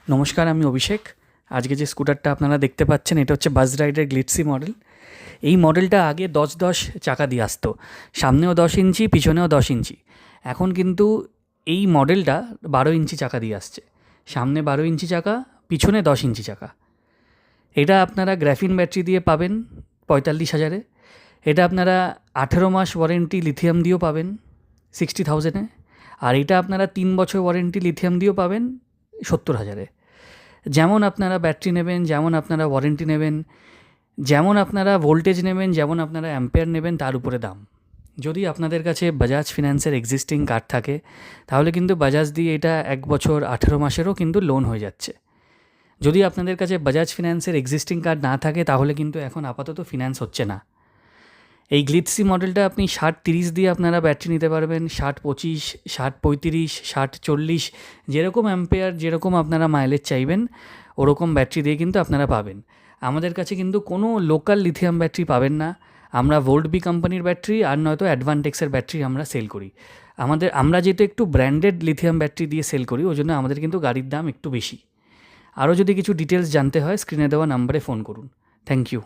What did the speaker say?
নমস্কার, আমি অভিষেক। আজকে যে স্কুটারটা আপনারা দেখতে পাচ্ছেন এটা হচ্ছে বাজ রাইডার গ্লিটসি মডেল। এই মডেলটা আগে 10 চাকা দিয়ে আসতো, সামনেও 10 ইঞ্চি, পিছনেও 10 ইঞ্চি। এখন কিন্তু এই মডেলটা 12 ইঞ্চি চাকা দিয়ে আসছে, সামনে 12 ইঞ্চি চাকা, পিছনে 10 ইঞ্চি চাকা। এটা আপনারা গ্রাফিন ব্যাটারি দিয়ে পাবেন 45,000-এ। এটা আপনারা 18 মাস ওয়ারেন্টি লিথিয়াম দিয়েও পাবেন 60,000-এ। আর এটা আপনারা 3 বছর ওয়ারেন্টি লিথিয়াম দিয়েও পাবেন 70,000-এ। যেমন আপনারা ব্যাটারি নেবেন, যেমন আপনারা ওয়ারেন্টি নেবেন, যেমন আপনারা ভোল্টেজ নেবেন, যেমন আপনারা অ্যাম্পেয়ার নেবেন, তার উপরে দাম। যদি আপনাদের কাছে বাজাজ ফিন্যান্সের এক্সিস্টিং কার্ড থাকে তাহলে কিন্তু বাজাজ দিয়ে এটা 1 বছর 18 মাসেরও কিন্তু লোন হয়ে যাচ্ছে। যদি আপনাদের কাছে বাজাজ ফিন্যান্সের এক্সিস্টিং কার্ড না থাকে তাহলে কিন্তু এখন আপাতত ফিন্যান্স হচ্ছে না। এই গ্লিটসি মডেলটা আপনি 60-30 দিয়ে আপনারা ব্যাটারি নিতে পারবেন, 60-25, 60-35, 60-40, যেরকম অ্যাম্পেয়ার, যেরকম আপনারা মাইলেজ চাইবেন ওরকম ব্যাটারি দিয়ে কিন্তু আপনারা পাবেন। আমাদের কাছে কিন্তু কোনো লোকাল লিথিয়াম ব্যাটারি পাবেন না। আমরা ভোল্টবি কোম্পানির ব্যাটারি আর নয়তো অ্যাডভান্টেক্সের ব্যাটারি আমরা সেল করি। আমরা যেহেতু একটু ব্র্যান্ডেড লিথিয়াম ব্যাটারি দিয়ে সেল করি, ওই জন্য আমাদের কিন্তু গাড়ির দাম একটু বেশি। আরও যদি কিছু ডিটেলস জানতে হয় স্ক্রিনে দেওয়া নাম্বারে ফোন করুন। Thank you.